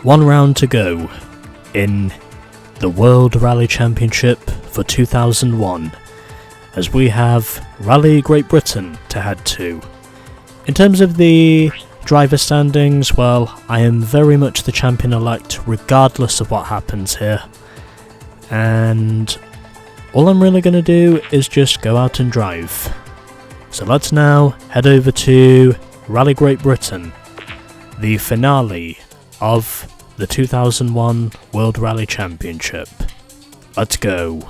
One round to go in the World Rally Championship for 2001, as we have Rally Great Britain to head to. In terms of the driver standings, well, I am very much the champion-elect regardless of what happens here. And all I'm really going to do is just go out and drive. So let's now head over to Rally Great Britain, the finale of the 2001 World Rally Championship. Let's go.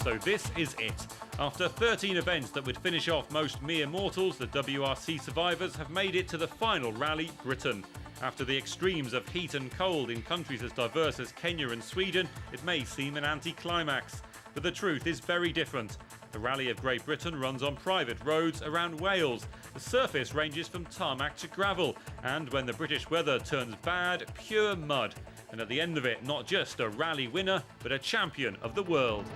So this is it. After 13 events that would finish off most mere mortals, the WRC survivors have made it to the final Rally Britain. After the extremes of heat and cold in countries as diverse as Kenya and Sweden, it may seem an anticlimax. But the truth is very different. The Rally of Great Britain runs on private roads around Wales. The surface ranges from tarmac to gravel, and when the British weather turns bad, pure mud. And at the end of it, not just a rally winner, but a champion of the world.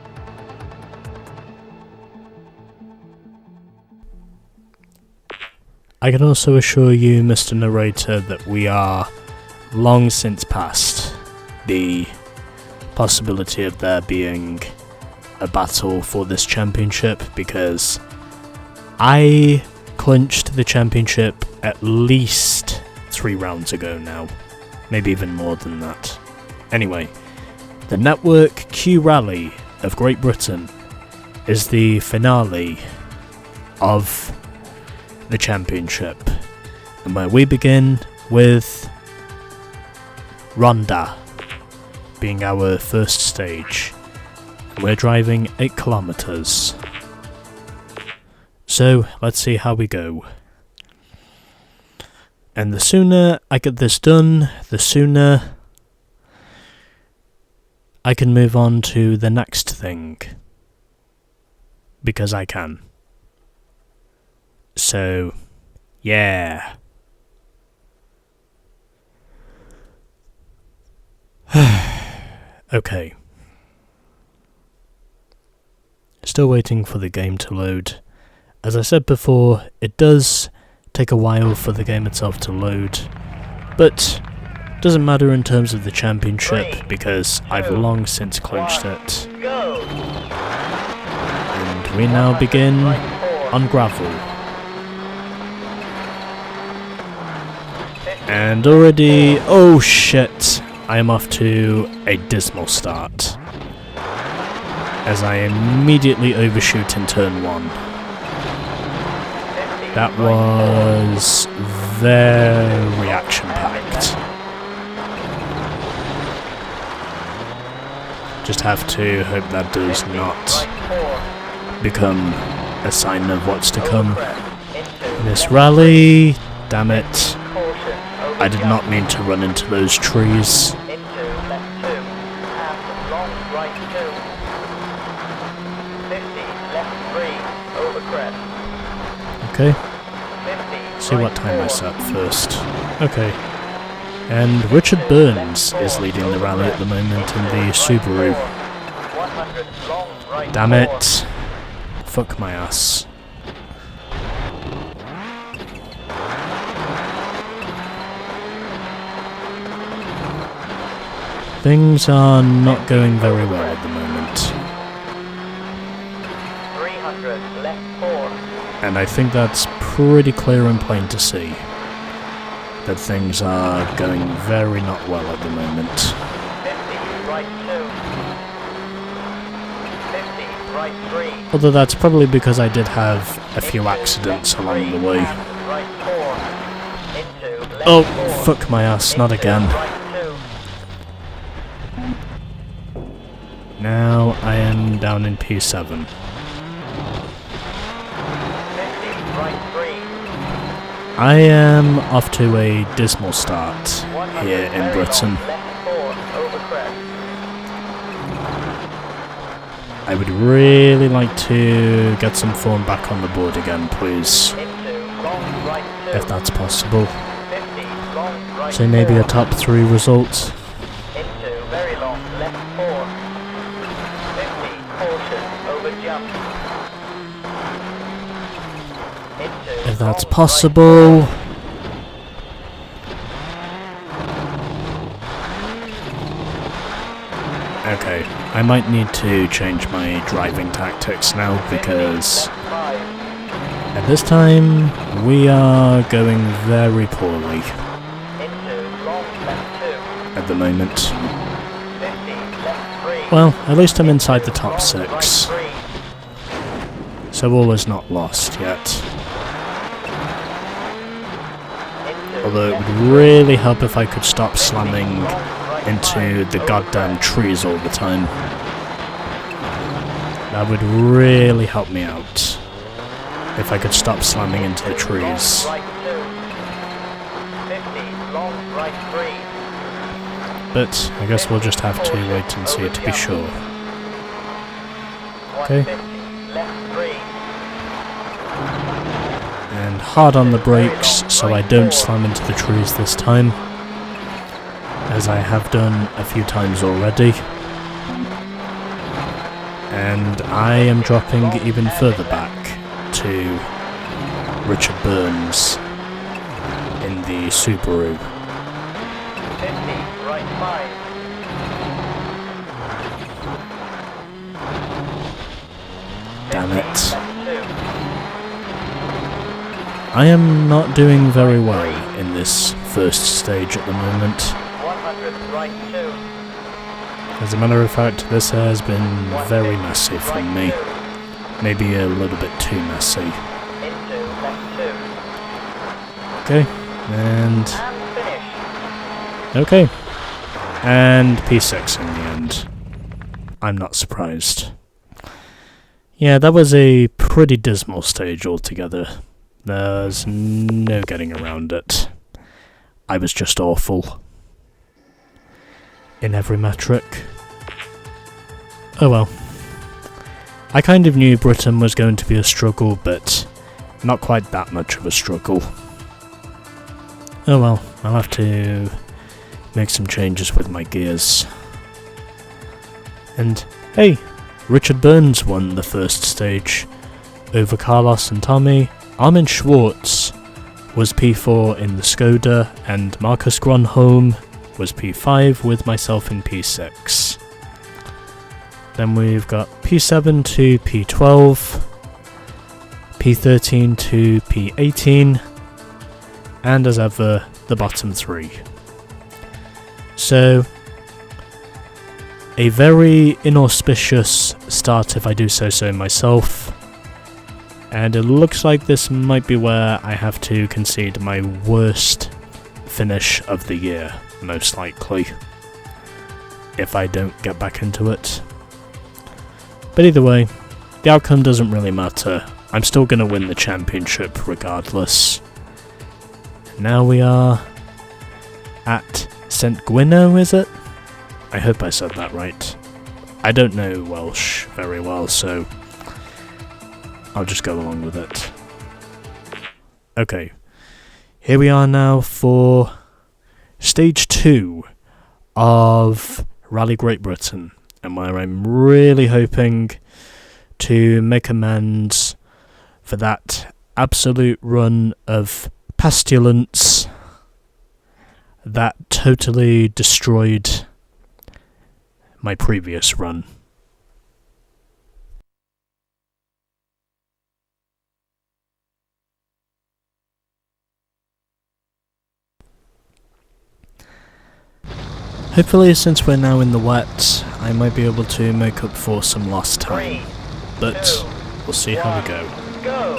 I can also assure you, Mr. Narrator, that we are long since past the possibility of there being a battle for this championship, because I clinched the championship at least 3 rounds ago now, maybe even more than that. Anyway, the Network Q Rally of Great Britain is the finale of the championship, and where we begin with Ronda being our first stage. We're driving 8 kilometers. So let's see how we go. And the sooner I get this done, the sooner I can move on to the next thing. Because I can. So, yeah. Okay. Still waiting for the game to load. As I said before, it does take a while for the game itself to load, but doesn't matter in terms of the championship because I've long since clinched it. And we now begin on gravel. And already, oh shit, I am off to a dismal start, as I immediately overshoot in turn 1. That was very action-packed. Just have to hope that does not become a sign of what's to come. This rally, damn it. I did not mean to run into those trees. Okay. See what time I set first. Okay. And Richard Burns is leading the rally at the moment in the Subaru. Damn it. Fuck my ass. Things are not going very well at the moment. 300, left 4. And I think that's pretty clear and plain to see. That things are going very not well at the moment. 50, right 2. 50, right 3. Although that's probably because I did have a few accidents along the way. Right 4. Into left Oh, 4. fuck my ass, not again. Right 2. Now I am down in P7. 50, right 3. I am off to a dismal start here in Britain. Left 4, over crest. I would really like to get some form back on the board again, please, Into long right 2. if that's possible. 50, long right So maybe 4. a top 3 result. Into very long left 4. 50, caution, over jump. Into If that's long possible. right I might need to change my driving tactics now because at this time we are going very poorly at the moment. Well, at least I'm inside the top 6, so all is not lost yet. Although it would really help if I could stop slamming into the goddamn trees all the time. That would really help me out if I could stop slamming into the trees. But I guess we'll just have to wait and see to be sure. Okay. And hard on the brakes so I don't slam into the trees this time, as I have done a few times already. And I am dropping even further back to Richard Burns in the Subaru. 50, right 5. Damn it. I am not doing very well in this first stage at the moment. 100, right 2. As a matter of fact, this has been very messy from me. Maybe a little bit too messy. Into left 2. Okay, and... finish. okay. And P6 in the end. I'm not surprised. Yeah, that was a pretty dismal stage altogether. There's no getting around it. I was just awful. In every metric. Oh well. I kind of knew Britain was going to be a struggle, but not quite that much of a struggle. Oh well, I'll have to make some changes with my gears. And hey, Richard Burns won the first stage over Carlos and Tommy. Armin Schwartz was P4 in the Skoda, and Marcus Gronholm was P5 with myself in P6. Then we've got P7 to P12, P13 to P18, and as ever, the bottom 3. So, a very inauspicious start if I do say so myself, and it looks like this might be where I have to concede my worst finish of the year, most likely, if I don't get back into it. But either way, the outcome doesn't really matter. I'm still going to win the championship regardless. Now we are at St. Gwynno, is it? I hope I said that right. I don't know Welsh very well, so I'll just go along with it. Okay, here we are now for Stage 2 of Rally Great Britain, and where I'm really hoping to make amends for that absolute run of pestilence that totally destroyed my previous run. Hopefully, since we're now in the wet, I might be able to make up for some lost time, but we'll see how we go. Go!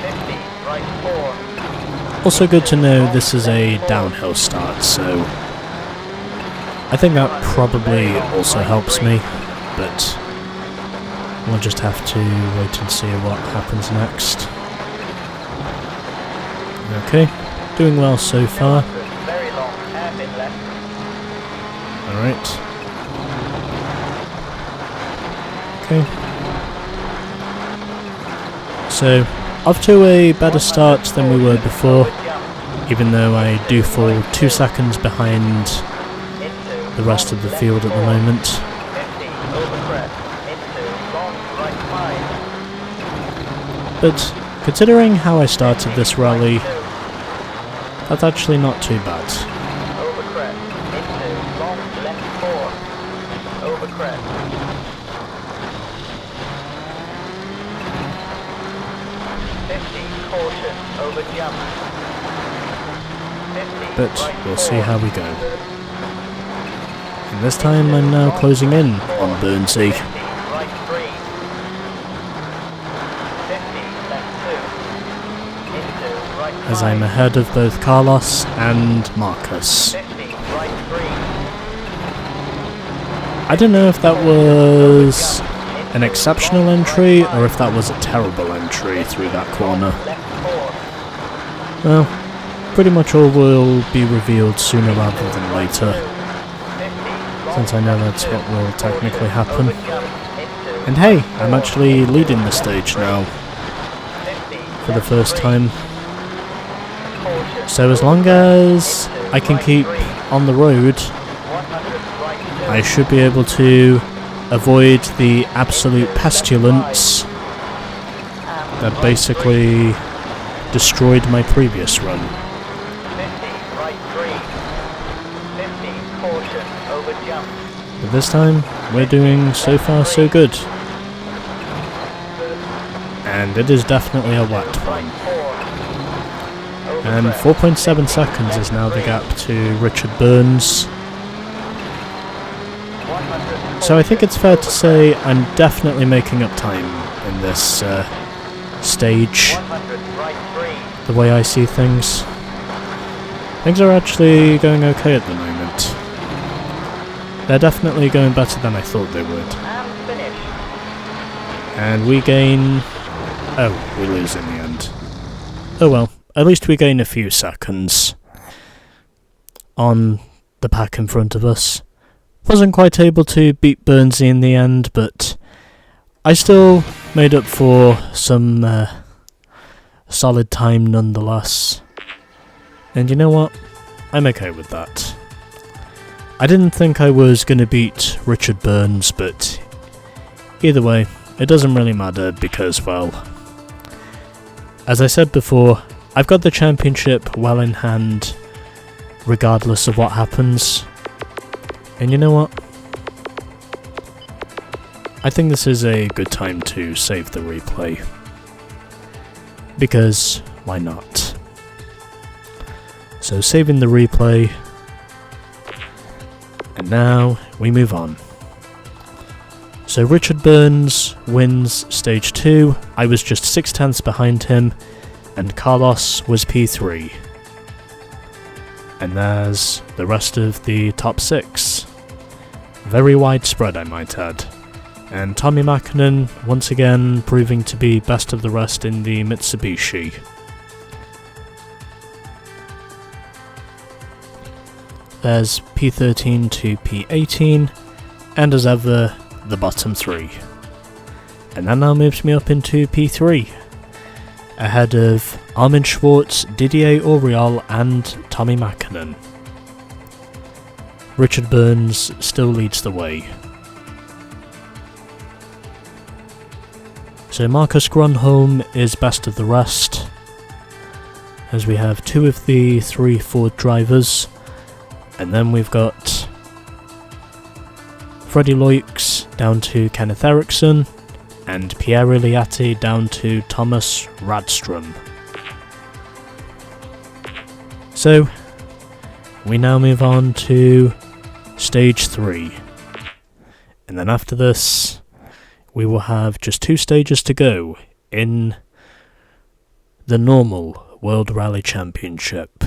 50, right 4. Also good to know this is a downhill start, so I think that probably also helps me, but we'll just have to wait and see what happens next. Okay, doing well so far. Very long, hairpin left. Alright. Okay. So, off to a better start than we were before, even though I do fall 2 seconds behind the rest of the field at the moment. 50, over crest, into long, right 5. But considering how I started this rally, that's actually not too bad. Over crest, into long, left 4. crest. 50, caution, over jump. 50, But right we'll see 4. how we go. And this time I'm now closing in on Burnsy. 50, right 3. 50, left 2. Into right 5. As I'm ahead of both Carlos and Marcus. 50, right 3. I don't know if that was an exceptional entry or if that was a terrible entry through that corner. Left 4. Well, pretty much all will be revealed sooner rather than later, since I know that's what will technically happen. And hey, I'm actually leading the stage now, for the first time. So as long as I can keep on the road, I should be able to avoid the absolute pestilence that basically destroyed my previous run. 50, right 3. 50, caution, over jump. But this time, we're doing so far so good. And it is definitely a wet one. 4. And 4.7 seconds is now the gap to Richard Burns. So I think it's fair to say I'm definitely making up time in this stage, 100, right 3. the way I see things. Things are actually going okay at the moment. They're definitely going better than I thought they would. And finish. And we gain... oh, we lose in the end. Oh well, at least we gain a few seconds on the pack in front of us. Wasn't quite able to beat Burnsy in the end, but I still made up for some solid time nonetheless. And you know what? I'm okay with that. I didn't think I was going to beat Richard Burns, but either way, it doesn't really matter because, well, as I said before, I've got the championship well in hand, regardless of what happens. And you know what? I think this is a good time to save the replay. Because, why not? So saving the replay. And now, we move on. So Richard Burns wins stage 2, I was just 6/10 behind him, and Carlos was P3. And there's the rest of the top 6. Very widespread, I might add. And Tommy Mäkinen once again proving to be best of the rest in the Mitsubishi. There's P13 to P18, and as ever, the bottom 3. And that now moves me up into P3, ahead of Armin Schwartz, Didier Auriol, and Tommy Mäkinen. Richard Burns still leads the way. So Marcus Gronholm is best of the rest, as we have 2 of the 3 Ford drivers, and then we've got Freddie Loix down to Kenneth Eriksson, and Pierre Iliatti down to Thomas Radstrom. So, we now move on to stage 3. And then after this, we will have just 2 stages to go in the normal World Rally Championship.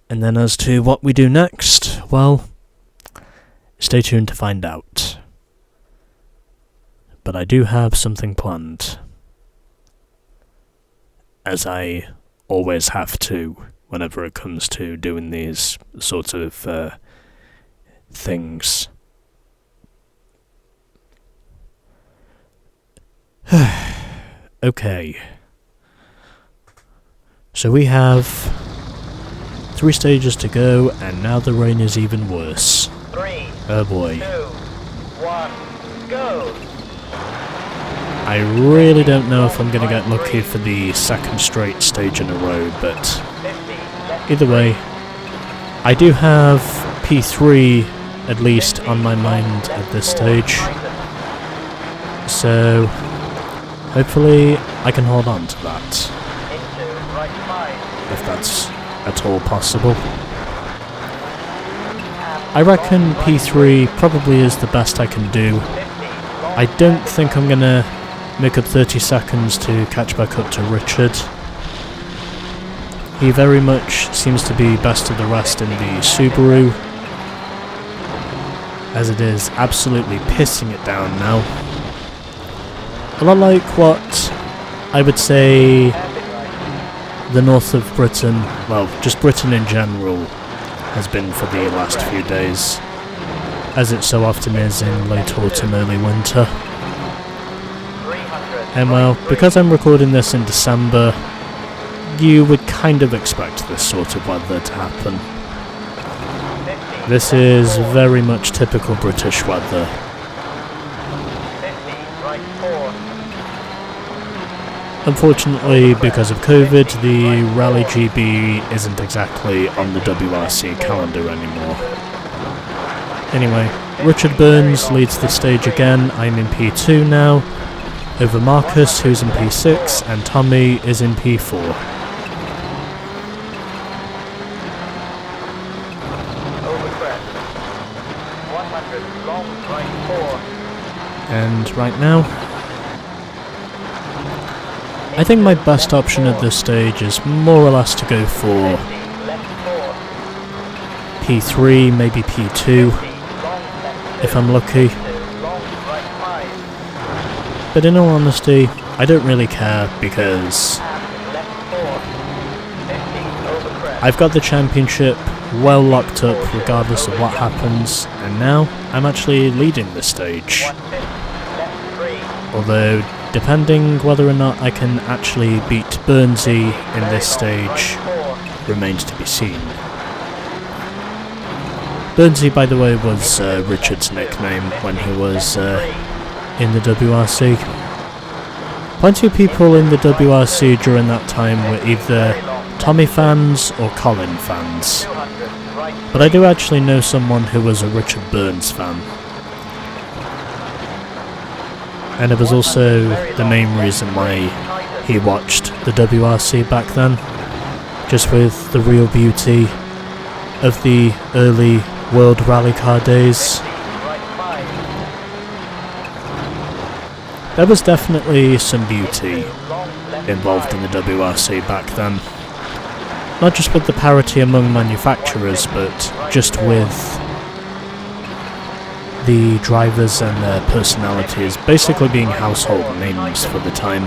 And then as to what we do next, well, stay tuned to find out. But I do have something planned, as I always have to whenever it comes to doing these sort of things. Okay. So we have 3 stages to go, and now the rain is even worse. 3, Oh boy. 2, 1, go! I really don't know if I'm going to get lucky for the second straight stage in a row, but 50, left either way, I do have P3 at least on my mind at this stage. So hopefully I can hold on to that, if that's at all possible. I reckon P3 probably is the best I can do. I don't think I'm gonna make up 30 seconds to catch back up to Richard. He very much seems to be best of the rest in the Subaru, as it is absolutely pissing it down now. A lot like what I would say the north of Britain, well, just Britain in general, has been for the last few days, as it so often is in late autumn, early winter. And well, because I'm recording this in December, you would kind of expect this sort of weather to happen. This is very much typical British weather. Unfortunately, because of COVID, the Rally GB isn't exactly on the WRC calendar anymore. Anyway, Richard Burns leads the stage again. I'm in P2 now, over Marcus, who's in P6, and Tommy is in P4. And right now, I think my best option at this stage is more or less to go for P3, maybe P2, if I'm lucky. But in all honesty, I don't really care, because I've got the championship well locked up regardless of what happens, and now I'm actually leading this stage. Although, depending whether or not I can actually beat Burnsy in this stage remains to be seen. Burnsy, by the way, was Richard's nickname when he was in the WRC. Plenty of people in the WRC during that time were either Tommy fans or Colin fans, but I do actually know someone who was a Richard Burns fan. And it was also the main reason why he watched the WRC back then, just with the real beauty of the early World Rally Car days. There was definitely some beauty involved in the WRC back then. Not just with the parity among manufacturers, but just with the drivers and their personalities basically being household names for the time.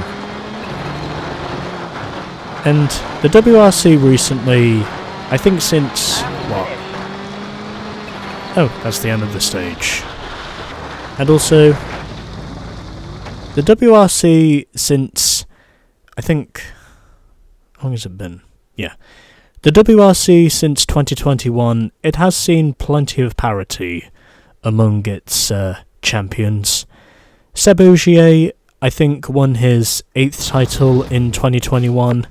And the WRC recently, I think since, what? Oh, that's the end of the stage. And also, the WRC since, I think, how long has it been? Yeah. The WRC since 2021, it has seen plenty of parity among its champions. Seb Ogier, I think, won his 8th title in 2021,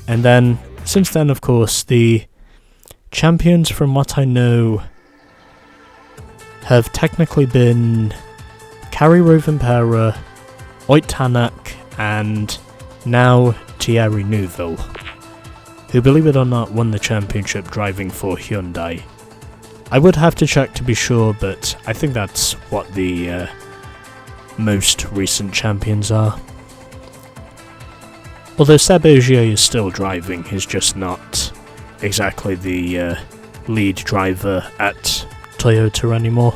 and then, since then, of course, the champions, from what I know, have technically been Kari Rovanperä, Oyt Tanak, and now Thierry Neuville, who, believe it or not, won the championship driving for Hyundai. I would have to check to be sure, but I think that's what the most recent champions are. Although Seb Ogier is still driving, he's just not exactly the lead driver at Toyota anymore.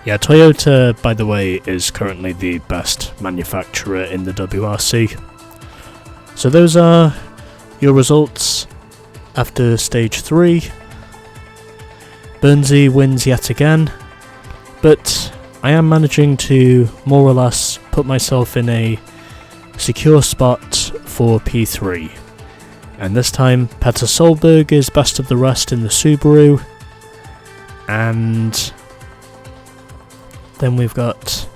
Yeah, Toyota, by the way, is currently the best manufacturer in the WRC. So those are your results after stage 3. Burnsy wins yet again, but I am managing to more or less put myself in a secure spot for P3. And this time, Petter Solberg is best of the rest in the Subaru, and then we've got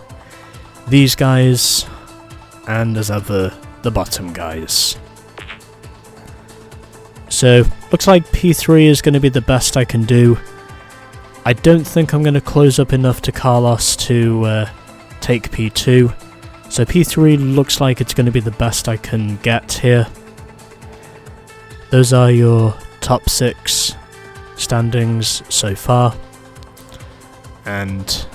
these guys, and as ever, the bottom guys. So, looks like P3 is going to be the best I can do. I don't think I'm going to close up enough to Carlos to take P2, so P3 looks like it's going to be the best I can get here. Those are your top 6 standings so far, and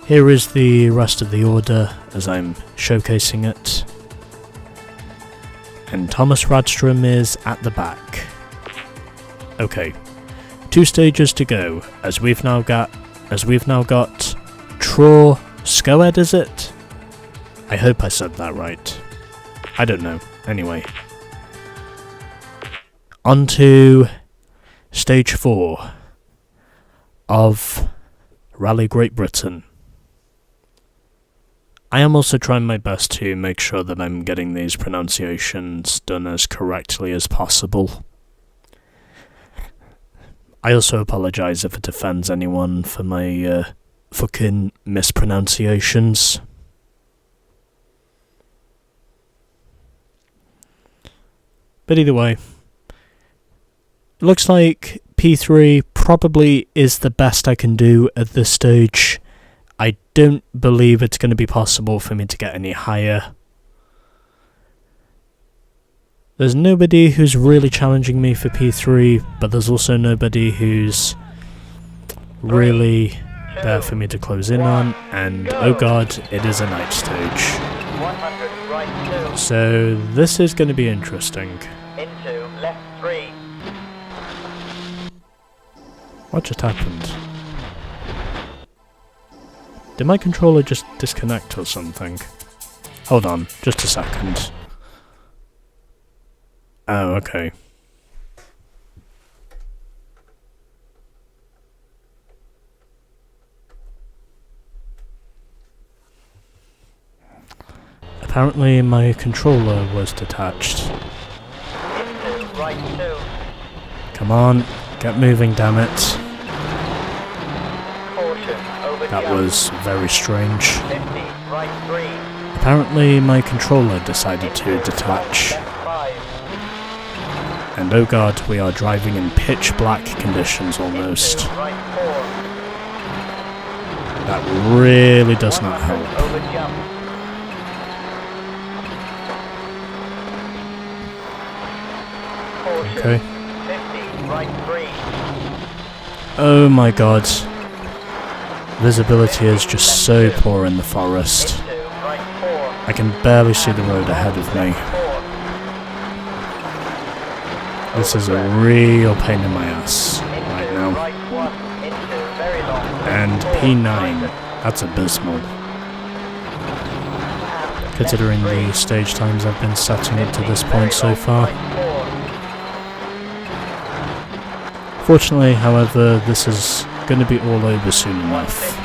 here is the rest of the order as I'm showcasing it. And Thomas Radstrom is at the back. Okay, 2 stages to go, as we've now got Tror Skoed, is it? I hope I said that right. I don't know. Anyway. On to stage 4 of Rally Great Britain. I am also trying my best to make sure that I'm getting these pronunciations done as correctly as possible. I also apologise if it offends anyone for my fucking mispronunciations. But either way, it looks like P3 probably is the best I can do at this stage. I don't believe it's going to be possible for me to get any higher. There's nobody who's really challenging me for P3, but there's also nobody who's really there for me to close in on, and oh god, it is a night stage. So this is going to be interesting. Into left 3. What just happened? Did my controller just disconnect or something? Hold on, just a second. Oh, okay. Apparently my controller was detached. Into right 2. Come on, get moving, damn it. Caution over That jump. was very strange. 50, right 3. Apparently my controller decided to detach. Left 5. And oh god, we are driving in pitch black conditions almost. Into right 4. That really does not help. Over jump. Caution. Okay. 50, right 3. Oh my god. Visibility is just so poor in the forest. Into right 4. I can barely see the road ahead of me. 4. This is a real pain in my ass right now. Right 1. Into very long. And P9, that's abysmal. Considering the stage times I've been setting up to this point so far. Fortunately, however, this is going to be all over soon enough.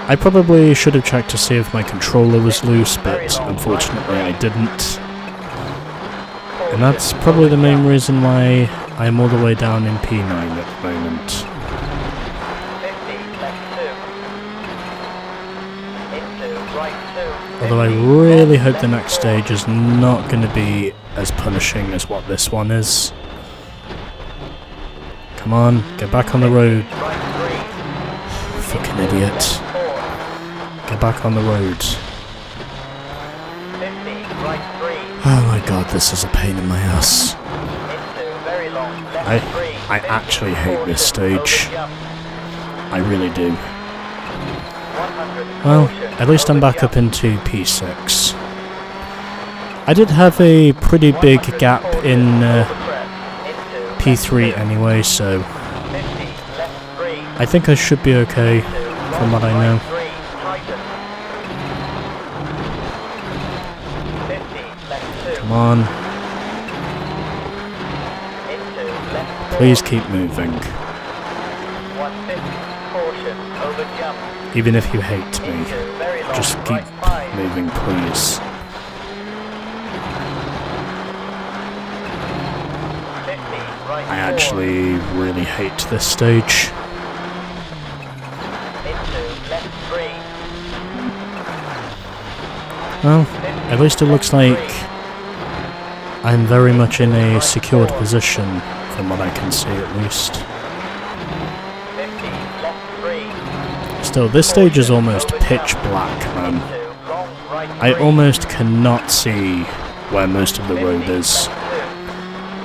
I probably should have checked to see if my controller was loose, but unfortunately I didn't. And that's probably the main reason why I'm all the way down in P9 at the moment. Although I really hope the next stage is not going to be as punishing as what this one is. Come on, get back on the road. Fucking idiot. Get back on the road. Oh my god, this is a pain in my ass. I actually hate this stage. I really do. Well, at least I'm back up into P6. I did have a pretty big gap in P3 anyway, so I think I should be okay from what I know. Come on. Please keep moving. Even if you hate me, just keep moving, please. I actually really hate this stage. Well, at least it looks like I'm very much in a secured position, from what I can see at least. 50, left 3. Still, this stage is almost pitch black, man. Into long right I 3. almost cannot see where most of the road is. 2.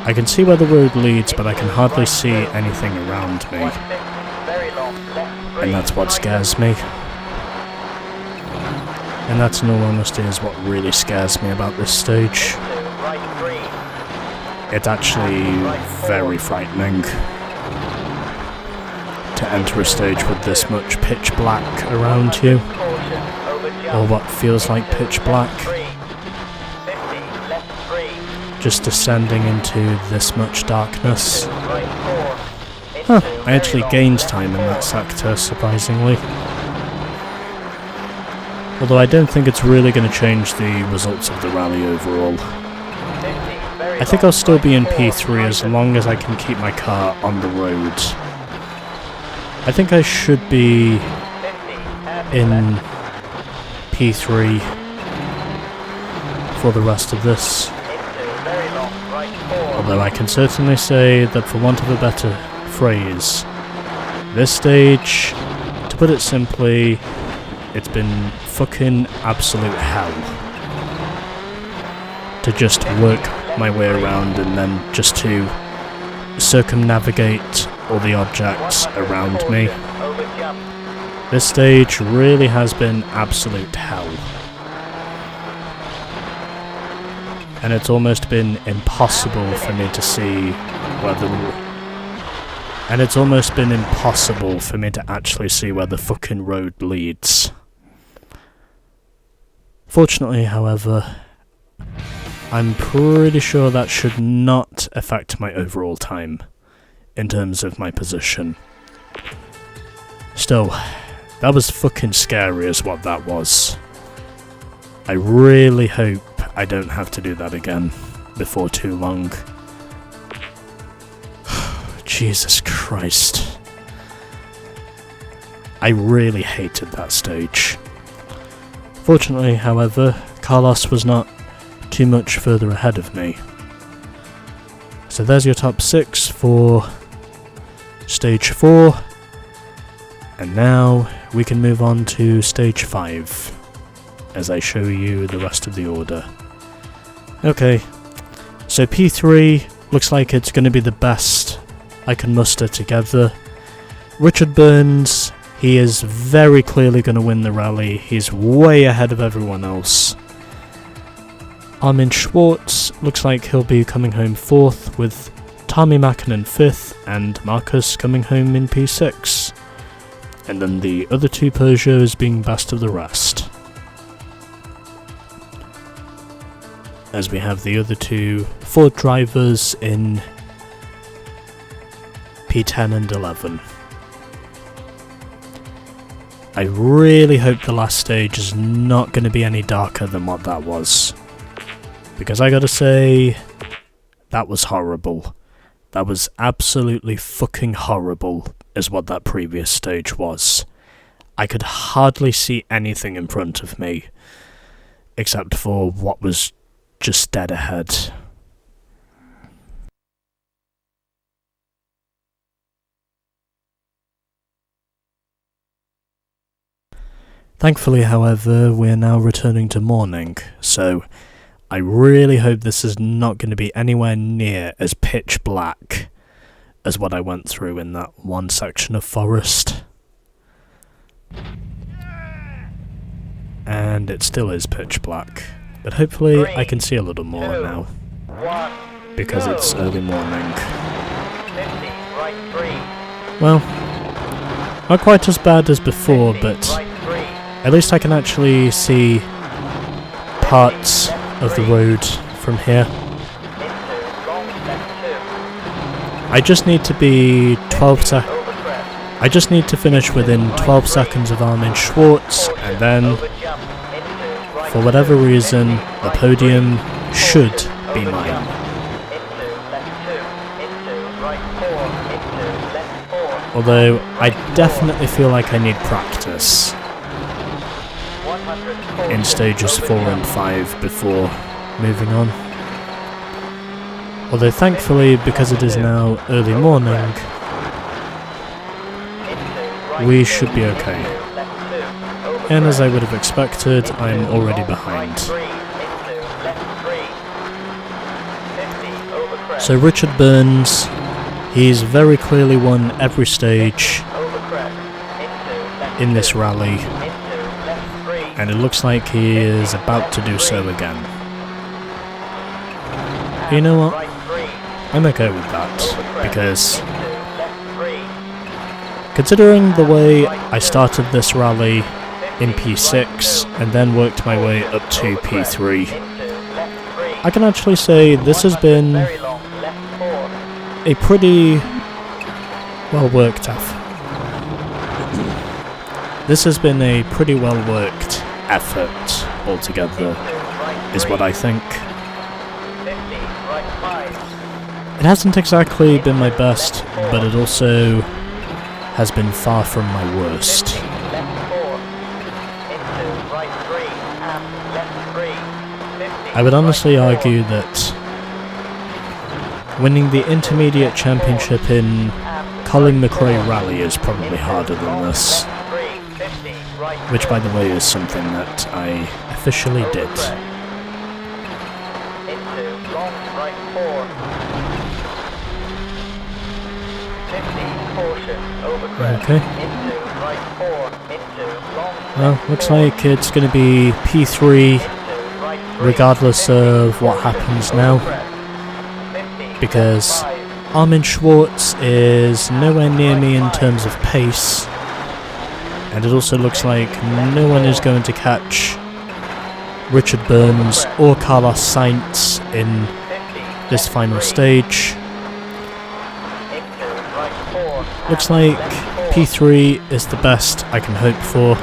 I can see where the road leads, but I can hardly see anything around me. 150, very long left 3. And that's what scares me. And that, in all honesty, is what really scares me about this stage. Into right 3. It's actually very frightening to enter a stage with this much pitch black around you, Caution, over or jump. what feels like pitch black, 3. 50, left 3. just descending into this much darkness. Right 4. Huh, Into I very actually long gained left time in 4. that sector, surprisingly. Although I don't think it's really going to change the results of the rally overall. 50, very I think long I'll still be in right 4, P3 as long as I can keep my car on the road. I think I should be 50, and in left. P3 for the rest of this. Into very long right 4. Although I can certainly say that, for want of a better phrase, this stage, to put it simply, it's been fucking absolute hell to just work my way around and then just to circumnavigate all the objects around me. Over jump. This stage really has been absolute hell. And it's almost been impossible for me to see where the... And it's almost been impossible for me to actually see where the fucking road leads. Fortunately, however, I'm pretty sure that should not affect my overall time in terms of my position. Still, that was fucking scary as what that was. I really hope I don't have to do that again before too long. Jesus Christ. I really hated that stage. Fortunately, however, Carlos was not too much further ahead of me. So there's your top 6 for stage 4. And now we can move on to stage 5 as I show you the rest of the order. Okay, so P3 looks like it's going to be the best I can muster together. Richard Burns, he is very clearly going to win the rally. He's way ahead of everyone else. Armin Schwartz looks like he'll be coming home 4th, with Tommy Mackinnon 5th and Marcus coming home in P6. And then the other 2 Peugeots being best of the rest. As we have the other 2 Ford drivers in P10 and 11. I really hope the last stage is not going to be any darker than what that was. Because I gotta say, that was horrible. That was absolutely fucking horrible, is what that previous stage was. I could hardly see anything in front of me, except for what was just dead ahead. Thankfully, however, we're now returning to morning, so I really hope this is not going to be anywhere near as pitch black as what I went through in that one section of forest. And it still is pitch black, but hopefully I can see a little more now, 1, because go. it's early morning. 50, right 3. Well, not quite as bad as before, 50, but right 3. at least I can actually see parts of the road from here. Into long left 2. I just need to be 12 seconds. Over crest. I just need to finish within 12 seconds of Armin Schwartz, and then, Over jump. Into right for whatever 2. reason, Into the right podium 2. should be Over mine. jump. Into left 2. Into right 4. Into left 4. Although, I definitely feel like I need practice 100 in stages over 4 jump. and 5 before moving on. Although thankfully, because it is now early morning, we should be okay. And as I would have expected, I'm already behind. So Richard Burns, he's very clearly won every stage in this rally, and it looks like he is about to do so again. But you know what? I'm okay with that, because considering the way I started this rally in P6 and then worked my way up to P3, I can actually say this has been a pretty well worked effort. This has been a pretty well worked effort altogether, is what I think. It hasn't exactly been my best, but it also has been far from my worst. I would honestly argue that winning the intermediate championship in Colin McRae Rally is probably harder than this. Which, by the way, is something that I officially did. Okay. Well, looks like it's going to be P3 regardless of what happens now, because Armin Schwartz is nowhere near me in terms of pace, and it also looks like no one is going to catch Richard Burns or Carlos Sainz in this final stage. Looks like P3 is the best I can hope for.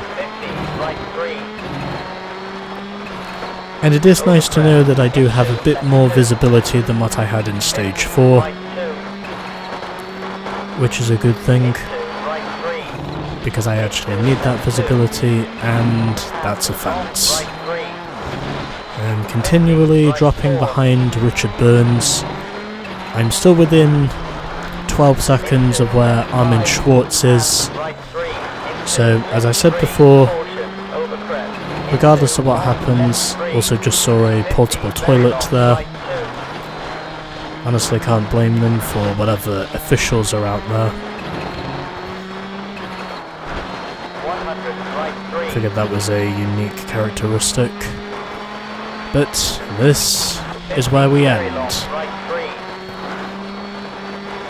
And it is nice to know that I do have a bit more visibility than what I had in stage 4, which is a good thing, because I actually need that visibility, and that's a fact. I'm continually dropping behind Richard Burns. I'm still within 12 seconds of where Armin Schwartz is, so as I said before, regardless of what happens, also just saw a portable toilet there. Honestly can't blame them for whatever officials are out there. Figured that was a unique characteristic. But this is where we end.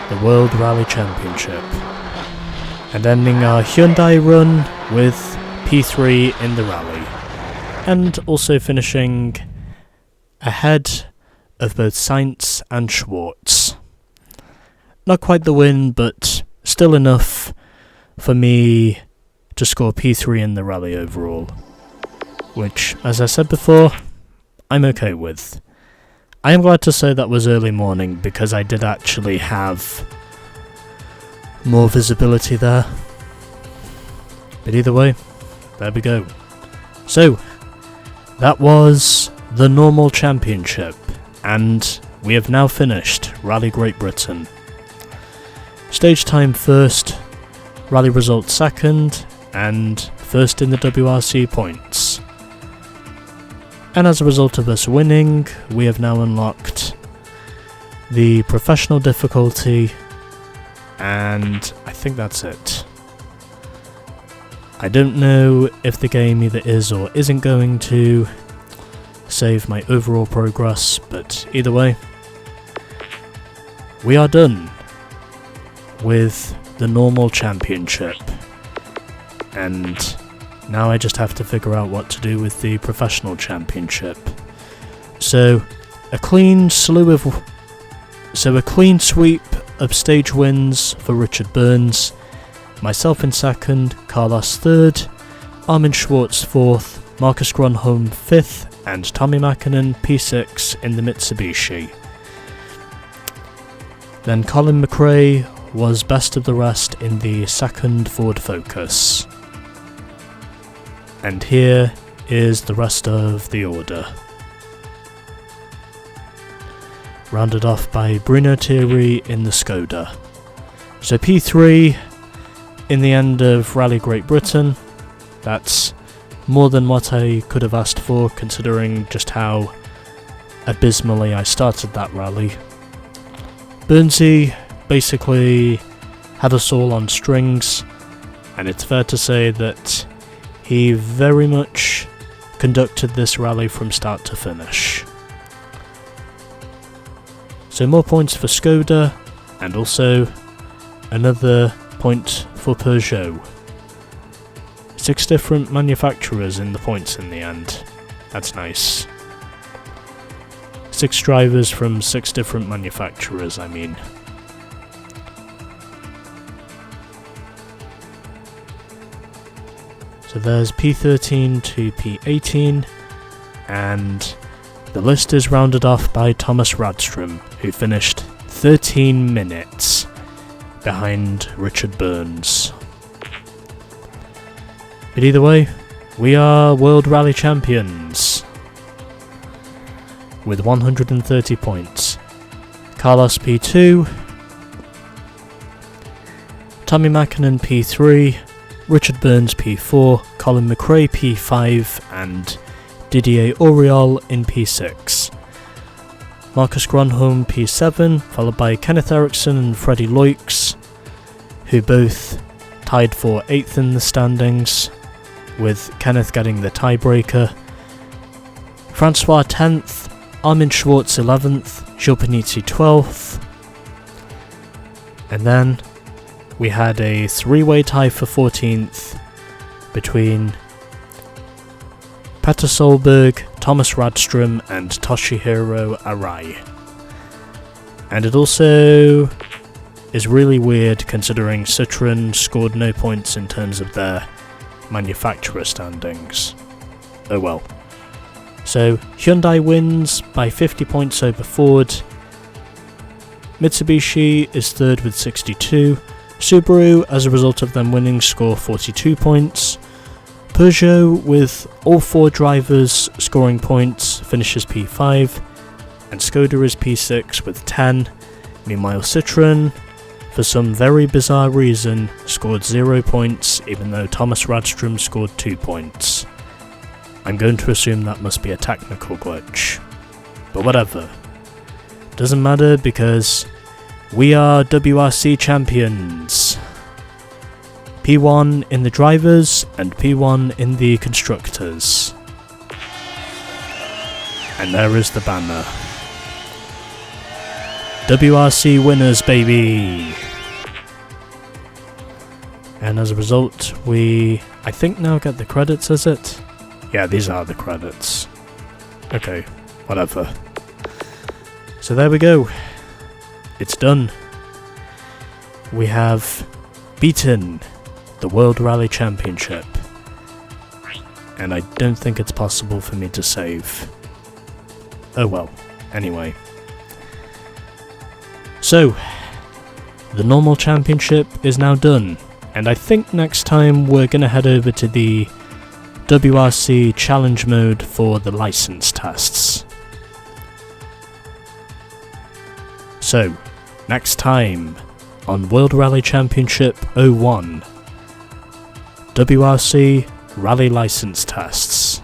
The World Rally Championship. And ending our Hyundai run with P3 in the rally. And also finishing ahead of both Sainz and Schwartz. Not quite the win, but still enough for me to score P3 in the rally overall. Which, as I said before, I'm okay with. I am glad to say that was early morning, because I did actually have more visibility there. But either way, there we go. So, that was the normal championship, and we have now finished Rally Great Britain. Stage time first, rally result second, and first in the WRC points. And as a result of us winning, we have now unlocked the professional difficulty, and I think that's it. I don't know if the game either is or isn't going to save my overall progress, but either way, we are done with the normal championship, and now I just have to figure out what to do with the professional championship. So a clean sweep of stage wins for Richard Burns, myself in second, Carlos third, Armin Schwartz fourth, Marcus Gronholm fifth, and Tommy Mäkinen P6 in the Mitsubishi. Then Colin McRae was best of the rest in the second Ford Focus. And here is the rest of the order. rounded off by Bruno Thierry in the Skoda. So P3 in the end of Rally Great Britain. That's more than what I could have asked for, considering just how abysmally I started that rally. Burnsy basically had us all on strings, and it's fair to say that he very much conducted this rally from start to finish. So more points for Skoda, and also another point for Peugeot. 6 different manufacturers in the points in the end. That's nice. 6 drivers from 6 different manufacturers, I mean. So there's P13 to P18, and the list is rounded off by Thomas Radstrom, who finished 13 minutes behind Richard Burns. But either way, we are World Rally Champions with 130 points. Carlos P2, Tommy Mackinnon P3, Richard Burns P4, Colin McRae P5, and Didier Auriol in P6. Marcus Gronholm P7, followed by Kenneth Eriksson and Freddie Loix, who both tied for 8th in the standings, with Kenneth getting the tiebreaker. Francois 10th, Armin Schwartz 11th, Gilles Panizzi 12th, and then we had a 3-way tie for 14th between Petter Solberg, Thomas Radstrom and Toshihiro Arai. And it also is really weird considering Citroën scored no points in terms of their manufacturer standings. Oh well. So Hyundai wins by 50 points over Ford. Mitsubishi is third with 62. Subaru, as a result of them winning, score 42 points. Peugeot, with all 4 drivers scoring points, finishes P5. And Skoda is P6 with 10. Meanwhile Citroën, for some very bizarre reason, scored 0 points, even though Thomas Radstrom scored 2 points. I'm going to assume that must be a technical glitch. But whatever. Doesn't matter because we are WRC champions. P1 in the drivers and P1 in the constructors. And there is the banner. WRC winners, baby! And as a result, we, I think, now get the credits, is it? Yeah, these are the credits. Okay, whatever. So there we go. It's done. We have beaten the World Rally Championship. And I don't think it's possible for me to save. Oh well, anyway. So, the normal championship is now done, and I think next time we're going to head over to the WRC challenge mode for the license tests. So, next time on World Rally Championship 01, WRC Rally License Tests.